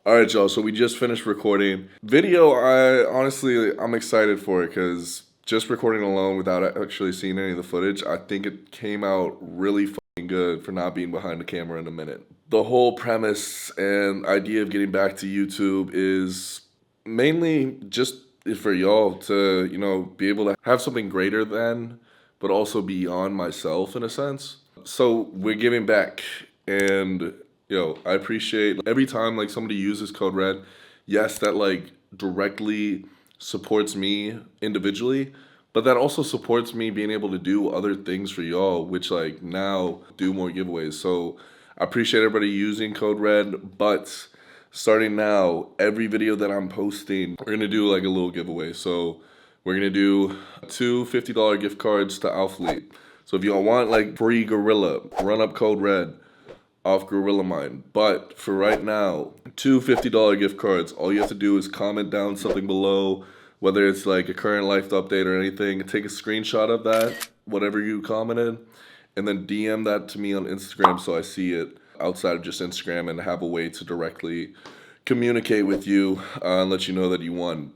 All right, y'all. So we just finished recording video. I'm excited for it because just recording alone without actually seeing any of the footage, I think it came out really fucking good for not being behind the camera in a minute. The whole premise and idea of getting back to YouTube is mainly just for y'all to, be able to have something greater than, but also beyond myself in a sense. So we're giving back, and I appreciate every time like somebody uses code red. Yes, that like directly supports me individually, but that also supports me being able to do other things for y'all, which like now do more giveaways. So I appreciate everybody using code red, but starting now, every video that I'm posting, we're gonna do like a little giveaway. So we're gonna do two $50 gift cards to Alphalete. So if y'all want like free Gorilla, run up code red off Gorilla Mine. But for right now, two $50 gift cards. All you have to do is comment down something below, whether it's like a current life update or anything. Take a screenshot of that, whatever you commented, and then DM that to me on Instagram so I see it outside of just Instagram and have a way to directly communicate with you and let you know that you won.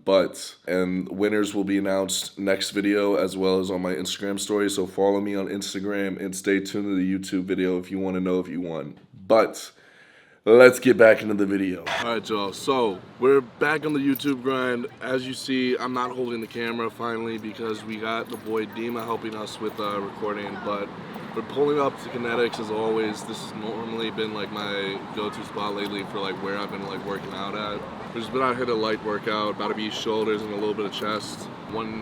And winners will be announced next video as well as on my Instagram story. So follow me on Instagram and stay tuned to the YouTube video if you want to know if you won. But let's get back into the video. All right, y'all. So we're back on the YouTube grind. As you see, I'm not holding the camera finally because we got the boy Dima helping us with recording, but we're pulling up to Kinetics as always. This has normally been like my go-to spot lately for like where I've been like working out at. We've just been out here to light workout, about to be shoulders and a little bit of chest. What's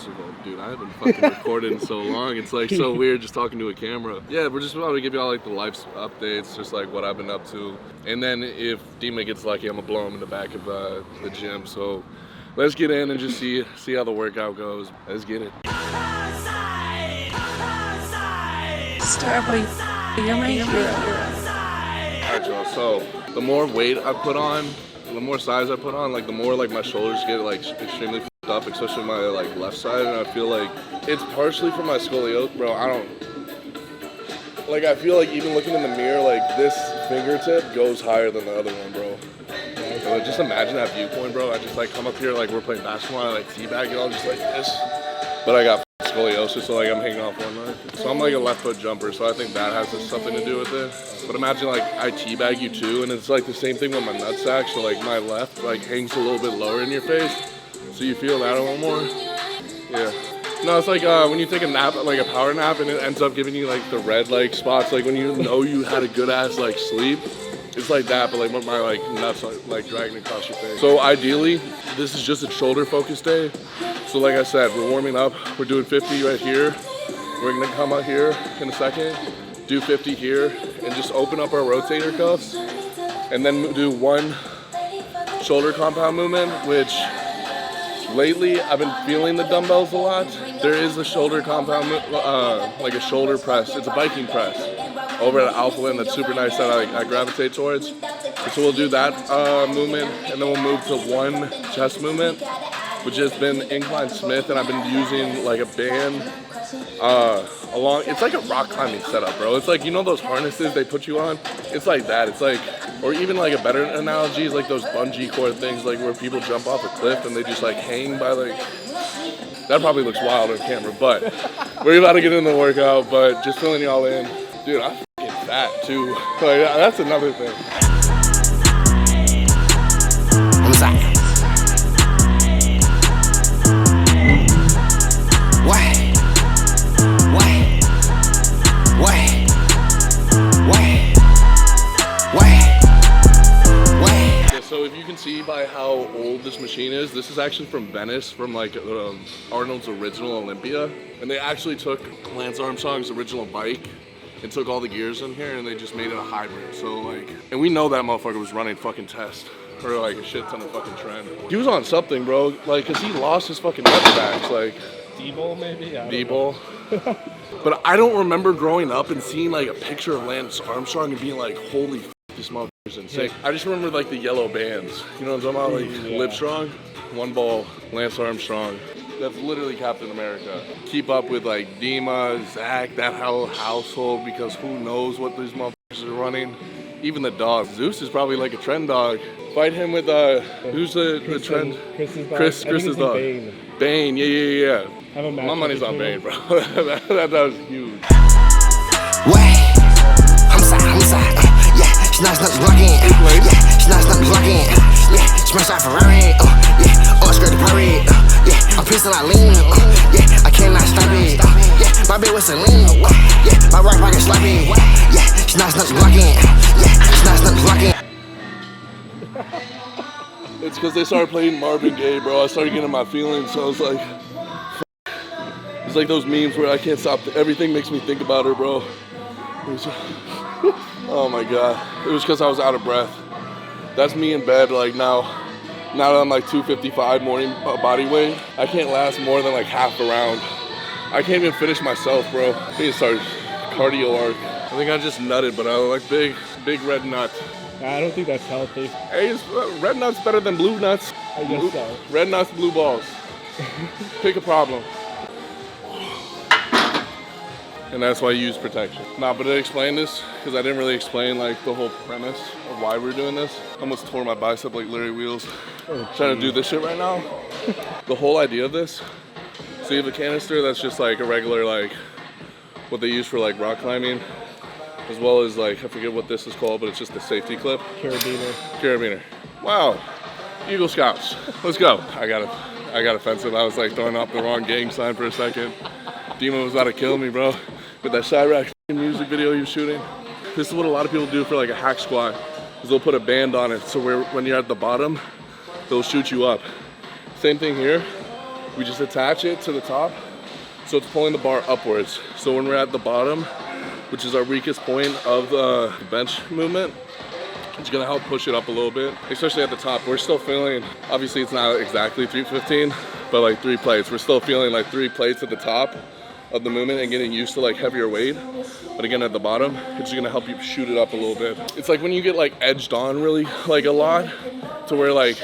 it called? Dude, I haven't fucking recorded in so long. It's like so weird just talking to a camera. Yeah, we're just about to give y'all like the life updates, just like what I've been up to. And then if Dima gets lucky, I'm gonna blow him in the back of the gym. So let's get in and just see how the workout goes. Let's get it. Starboy, you're my hero. Alright, y'all, so the more weight I put on, the more size I put on, like the more like my shoulders get like extremely f***ed up, especially my like left side, and I feel like it's partially from my scoliosis, bro. I feel like even looking in the mirror, like this fingertip goes higher than the other one, bro. So just imagine that viewpoint, bro. I just like come up here like we're playing basketball, I like teabag it all just like this, but I got scoliosis, so like I'm hanging off one leg. So I'm like a left foot jumper, so I think that has something to do with it. But imagine like I teabag you too, and it's like the same thing with my nutsack. So like my left like hangs a little bit lower in your face, so you feel that a little more. Yeah. No, it's like when you take a nap, like a power nap, and it ends up giving you like the red like spots, like when you know you had a good ass like sleep. It's like that, but like with my like nuts like dragging across your face. So ideally, this is just a shoulder focused day. So like I said, we're warming up. We're doing 50 right here. We're gonna come out here in a second, do 50 here, and just open up our rotator cuffs, and then do one shoulder compound movement, which lately I've been feeling the dumbbells a lot. There is a shoulder compound, like a shoulder press. It's a biking press over at Alphalete, and that's super nice that I gravitate towards. So we'll do that movement, and then we'll move to one chest movement, which has been incline Smith, and I've been using like a band it's like a rock climbing setup, bro. It's like, those harnesses they put you on? It's like that. It's like, or even like a better analogy is like those bungee cord things, like where people jump off a cliff and they just like hang by like, that probably looks wild on camera, but we're about to get into the workout, but just filling y'all in. Dude, I'm fucking fat too. Like, that's another thing. So if you can see by how old this machine is, this is actually from Venice, from like Arnold's original Olympia. And they actually took Lance Armstrong's original bike and took all the gears in here and they just made it a hybrid. So like, and we know that motherfucker was running fucking test or like a shit ton of fucking trend. He was on something, bro, like, cause he lost his fucking nutbacks, like. D-ball maybe? D-ball. But I don't remember growing up and seeing like a picture of Lance Armstrong and being like, holy f***, this motherfucker's insane. I just remember like the yellow bands. You know what I'm talking about? Like Livestrong, one ball, Lance Armstrong. That's literally Captain America. Keep up with like Dima, Zach, that whole household, because who knows what these motherfuckers are running. Even the dog. Zeus is probably like a trend dog. Fight him with who's the trend? Chris's dog. Bane. Yeah. My money's on Bane, bro. that was huge. Wait, homicide. Yeah, she knocks nothing rockin'. Yeah, she knocks nothing rockin'. Yeah, smash out Ferrari. Yeah, on skirt the parade. Yeah, I'm pissed and I lean. Yeah, I cannot stop it. Yeah, my bitch was Celine. Yeah, my right pocket sloppy. Yeah, she knocks nothing rockin'. Yeah, she knocks nothing rockin'. It's because they started playing Marvin Gaye, bro. I started getting my feelings, so I was like, it's like those memes where I can't stop. Everything makes me think about her, bro. Oh my God. It was because I was out of breath. That's me in bed, like now that I'm like 255 morning body weight, I can't last more than like half a round. I can't even finish myself, bro. I need to start cardio arc. I think I just nutted, but I like big red nut. I don't think that's healthy. Hey, red nuts better than blue nuts. I guess so. Red nuts, blue balls. Pick a problem. And that's why you use protection. Nah, but to explain this, because I didn't really explain like the whole premise of why we're doing this. I almost tore my bicep like Larry Wheels. Trying to do this shit right now. The whole idea of this, so you have a canister that's just like a regular, like what they use for like rock climbing, as well as like, I forget what this is called, but it's just a safety clip. Carabiner. Wow. Eagle Scouts. Let's go. I got offensive. I was like throwing up the wrong gang sign for a second. Dima was about to kill me, bro, with that Chirac music video he was shooting. This is what a lot of people do for like a hack squat, is they'll put a band on it, so when you're at the bottom, they'll shoot you up. Same thing here. We just attach it to the top, so it's pulling the bar upwards. So when we're at the bottom, which is our weakest point of the bench movement, it's gonna help push it up a little bit, especially at the top. We're still feeling, obviously it's not exactly 315, but like 3 plates. We're still feeling like 3 plates at the top of the movement and getting used to like heavier weight. But again, at the bottom, it's gonna help you shoot it up a little bit. It's like when you get like edged on really like a lot, to where like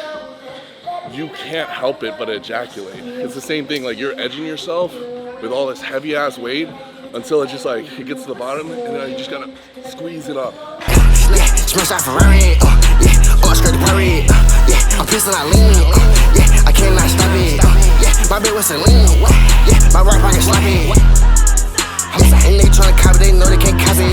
you can't help it but ejaculate. It's the same thing, like you're edging yourself with all this heavy ass weight until it just like, it gets to the bottom and then you just gotta squeeze it up. Smash out Ferrari. Yeah, on skirt the parade. Yeah, I'm pissed and I lean. Yeah, I cannot stop it. Yeah, my bitch was Celine. Yeah, my right pocket sloppy. And they tryna copy, they know they can't copy.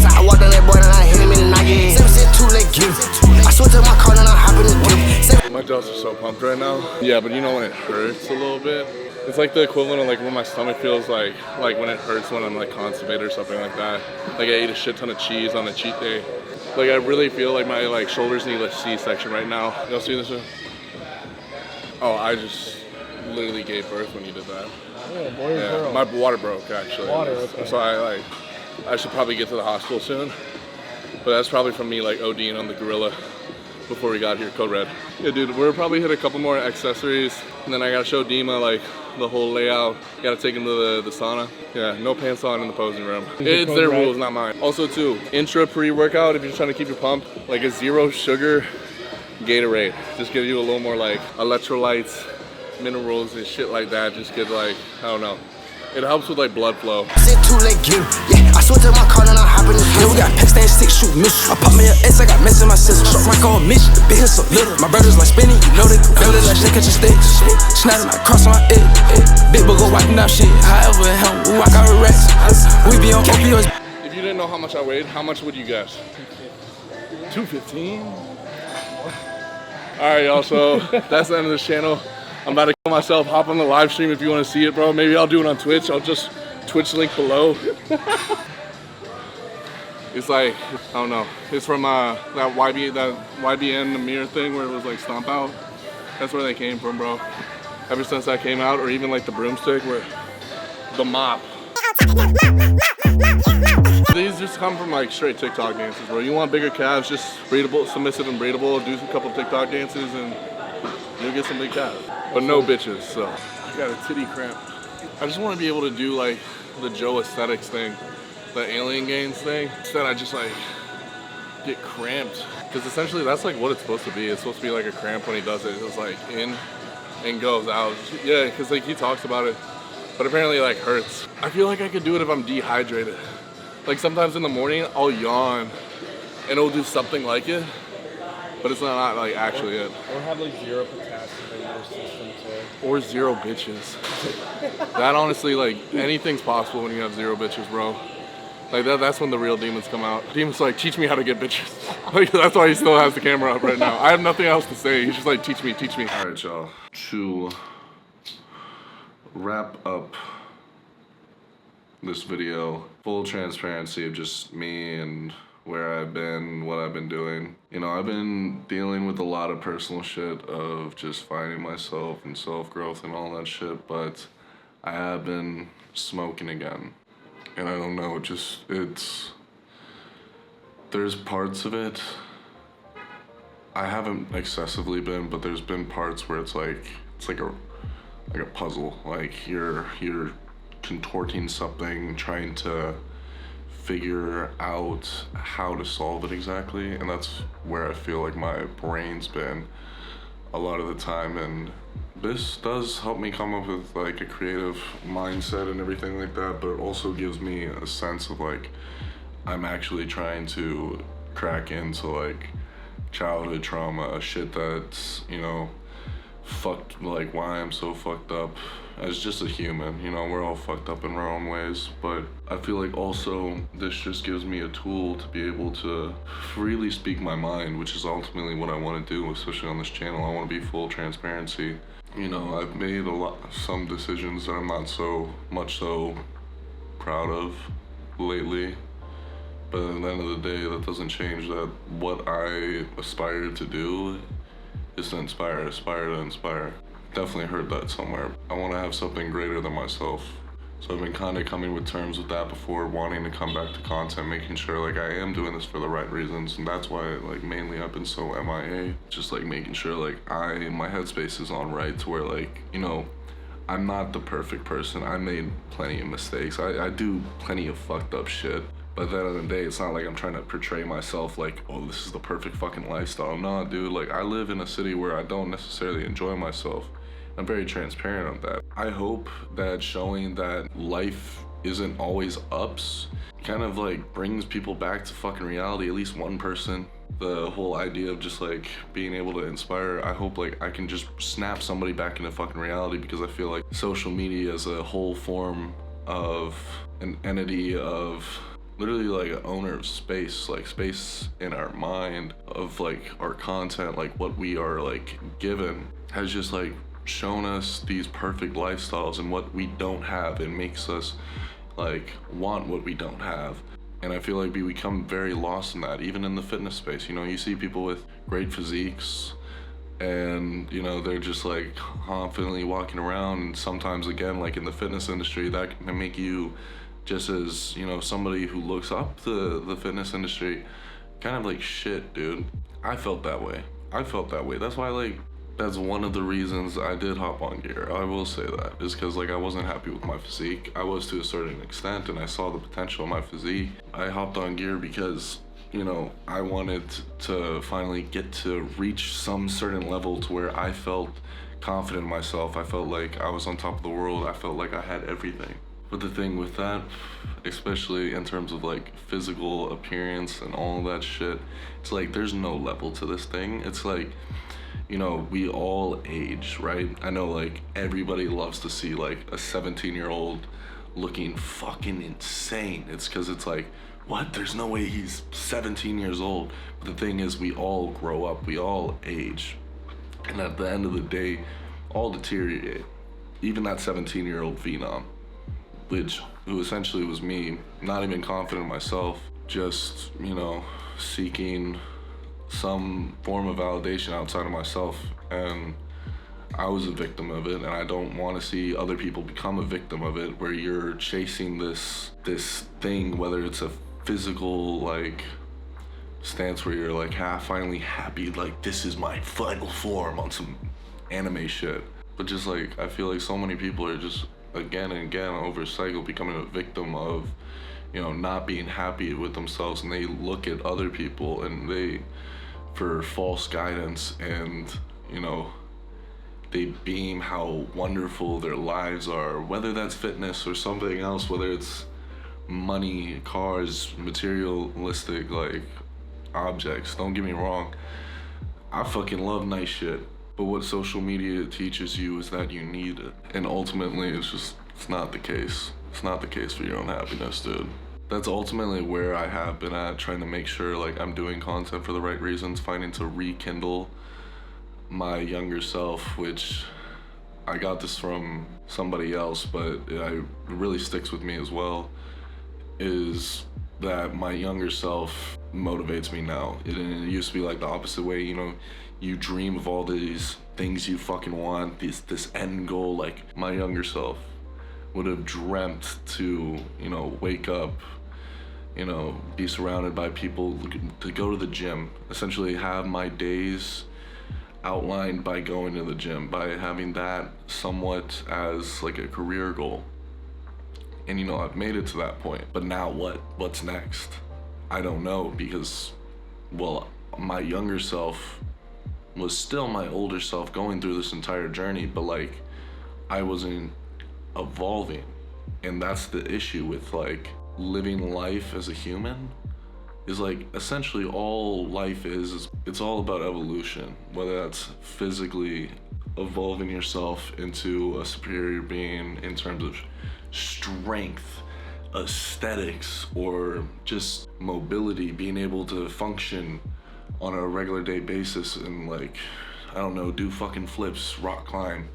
I walked on that boy and I hit him in the noggin. 7 too late gift. I switched to my car and I hop in the dip. My jaws are so pumped right now. Yeah, but you know when it hurts a little bit? It's like the equivalent of like when my stomach feels like when it hurts when I'm like constipated or something like that. Like I ate a shit ton of cheese on a cheat day. Like I really feel like my like shoulders need a C-section right now. Y'all see this one? Oh, I just literally gave birth when you did that. Yeah, boy or girl? My water broke actually. Water, okay. So I should probably get to the hospital soon. But that's probably from me like ODing on the gorilla before we got here, Code Red. Yeah, dude, we'll probably hit a couple more accessories, and then I gotta show Dima like the whole layout. Gotta take him to the sauna. Yeah, no pants on in the posing room. It's their rules, not mine. Also too, intra pre-workout, if you're trying to keep your pump, like a 0 sugar Gatorade. Just give you a little more like electrolytes, minerals and shit like that. Just get like, I don't know. It helps with like blood flow. Too late give. Yeah, I switched to my car and I hop in the dip. We got pack stand 6 shoot miss. I pop me an S, I got mess in my sister. Short rank on mission, the big so little. My brothers like spinning, you know they could like shake at your sticks. Snap my cross on my head. Big boy go wiping out shit. However, hell, we walk out with rats. We be on opioids. If you didn't know how much I weighed, how much would you guess? 215? Alright y'all, so that's the end of this channel. I'm about to kill myself. Hop on the live stream if you want to see it, bro. Maybe I'll do it on Twitch. I'll just Twitch link below. It's like, I don't know. It's from that YBN the mirror thing where it was like stomp out. That's where they came from, bro. Ever since that came out, or even like the broomstick, where the mop. These just come from like straight TikTok dances, bro. You want bigger calves, just breedable, submissive and breedable. Do a couple TikTok dances and you'll get some big calves. But no bitches, so. I got a titty cramp. I just want to be able to do like the Joe aesthetics thing, the alien gains thing. Instead I just like get cramped. Because essentially that's like what it's supposed to be. It's supposed to be like a cramp when he does it. It's like in and goes out. Yeah, because like he talks about it. But apparently it like hurts. I feel like I could do it if I'm dehydrated. Like sometimes in the morning, I'll yawn, and it'll do something like it, but it's not like actually it. Or have like zero potassium in your system too. Or zero bitches. That honestly, like anything's possible when you have zero bitches, bro. Like that's when the real demons come out. Demons like, teach me how to get bitches. Like that's why he still has the camera up right now. I have nothing else to say. He's just like, teach me, teach me. All right, y'all. To wrap up this video, full transparency of just me and where I've been, what I've been doing. You know, I've been dealing with a lot of personal shit of just finding myself and self-growth and all that shit, but I have been smoking again. And I don't know, there's parts of it, I haven't excessively been, but there's been parts where it's like a puzzle. Like you're contorting something, trying to figure out how to solve it exactly, and that's where I feel like my brain's been a lot of the time. And this does help me come up with like a creative mindset and everything like that, but it also gives me a sense of like I'm actually trying to crack into like childhood trauma, shit that's, you know, fucked, like why I'm so fucked up as just a human. You know, we're all fucked up in our own ways, but I feel like also this just gives me a tool to be able to freely speak my mind, which is ultimately what I want to do, especially on this channel. I want to be full transparency. You know, I've made some decisions that I'm not so proud of lately, but at the end of the day, that doesn't change that what I aspire to do is to aspire to inspire. Definitely heard that somewhere. I want to have something greater than myself. So I've been kind of coming with terms with that before, wanting to come back to content, making sure like I am doing this for the right reasons. And that's why like mainly I've been so MIA, just like making sure like my headspace is on right to where like, you know, I'm not the perfect person. I made plenty of mistakes. I do plenty of fucked up shit. But at the end of the day, it's not like I'm trying to portray myself like, oh, this is the perfect fucking lifestyle. No, dude, like I live in a city where I don't necessarily enjoy myself. I'm very transparent on that. I hope that showing that life isn't always ups kind of like brings people back to fucking reality, at least one person. The whole idea of just like being able to inspire, I hope like I can just snap somebody back into fucking reality, because I feel like social media is a whole form of an entity of literally like an owner of space, like space in our mind of like our content, like what we are like given has just like shown us these perfect lifestyles and what we don't have, and makes us like want what we don't have. And I feel like we become very lost in that, even in the fitness space. You know, you see people with great physiques and, you know, they're just like confidently walking around, and sometimes again, like in the fitness industry, that can make you just as, you know, somebody who looks up to the fitness industry, kind of like shit, dude. I felt that way. That's why like that's one of the reasons I did hop on gear. I will say that is because like I wasn't happy with my physique. I was to a certain extent, and I saw the potential in my physique. I hopped on gear because, you know, I wanted to finally get to reach some certain level to where I felt confident in myself. I felt like I was on top of the world. I felt like I had everything. But the thing with that, especially in terms of like physical appearance and all that shit, it's like there's no level to this thing. It's like, you know, we all age, right? I know like everybody loves to see like a 17-year-old looking fucking insane. It's because it's like, what? There's no way he's 17 years old. But the thing is, we all grow up, we all age. And at the end of the day, all deteriorate. Even that 17-year-old phenom, who essentially was me, not even confident in myself, just, you know, seeking some form of validation outside of myself, and I was a victim of it. And I don't want to see other people become a victim of it, where you're chasing this thing, whether it's a physical like stance where you're like finally happy, like this is my final form on some anime shit. But just like I feel like so many people are just again and again over cycle becoming a victim of, you know, not being happy with themselves, and they look at other people and they, for false guidance, and, you know, they beam how wonderful their lives are, whether that's fitness or something else, whether it's money, cars, materialistic like objects. Don't get me wrong, I fucking love nice shit, but what social media teaches you is that you need it, and ultimately it's not the case. It's not the case for your own happiness, dude. That's ultimately where I have been at, trying to make sure like I'm doing content for the right reasons, finding to rekindle my younger self, which I got this from somebody else, but it really sticks with me as well, is that my younger self motivates me now. It used to be like the opposite way, you know, you dream of all these things you fucking want, this end goal. Like my younger self would have dreamt to, you know, wake up, you know, be surrounded by people, to go to the gym, essentially have my days outlined by going to the gym, by having that somewhat as like a career goal. And you know, I've made it to that point, but now what's next? I don't know, because, well, my younger self was still my older self going through this entire journey, but like I wasn't evolving. And that's the issue with like living life as a human, is like essentially all life is it's all about evolution, whether that's physically evolving yourself into a superior being in terms of strength, aesthetics, or just mobility, being able to function on a regular day basis and like, I don't know, do fucking flips, rock climb,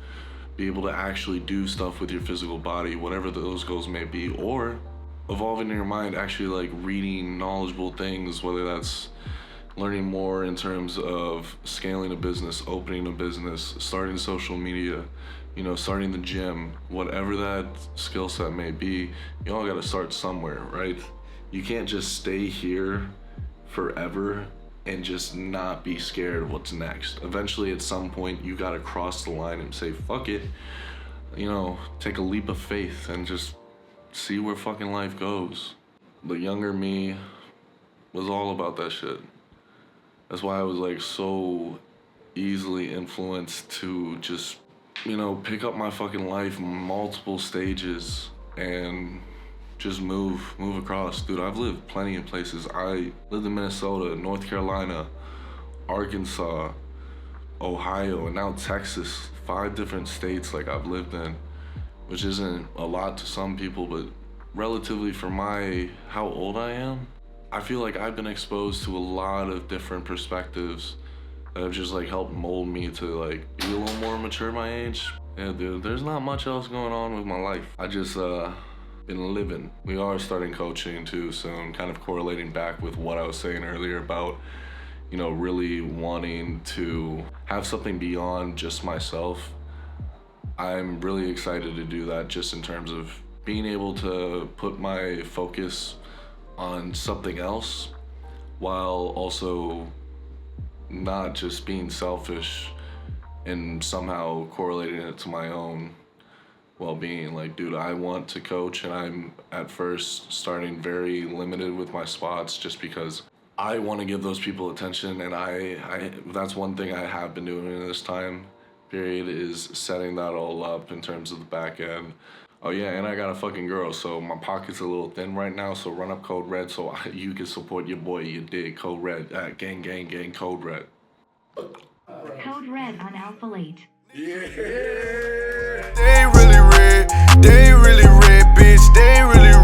be able to actually do stuff with your physical body, whatever those goals may be, or evolving in your mind, actually like reading knowledgeable things, whether that's learning more in terms of scaling a business, opening a business, starting social media, you know, starting the gym, whatever that skill set may be, you all gotta start somewhere, right? You can't just stay here forever and just not be scared of what's next. Eventually, at some point, you gotta cross the line and say, fuck it, you know, take a leap of faith and just see where fucking life goes. The younger me was all about that shit. That's why I was like so easily influenced to just, you know, pick up my fucking life multiple stages and just move across. Dude, I've lived plenty of places. I lived in Minnesota, North Carolina, Arkansas, Ohio, and now Texas. 5 different states like I've lived in, which isn't a lot to some people, but relatively for how old I am, I feel like I've been exposed to a lot of different perspectives that have just like helped mold me to like be a little more mature my age. Yeah, dude, there's not much else going on with my life. I just been living. We are starting coaching too soon, kind of correlating back with what I was saying earlier about, you know, really wanting to have something beyond just myself. I'm really excited to do that, just in terms of being able to put my focus on something else while also not just being selfish and somehow correlating it to my own well-being. Like, dude, I want to coach, and I'm at first starting very limited with my spots just because I want to give those people attention, and I that's one thing I have been doing in this time period, is setting that all up in terms of the back end. Oh yeah, and I got a fucking girl, so my pocket's a little thin right now, so run up code red so you can support your boy, you dig, code red, gang, gang, gang, code red. Code red on Alphalete. They really red, bitch, they really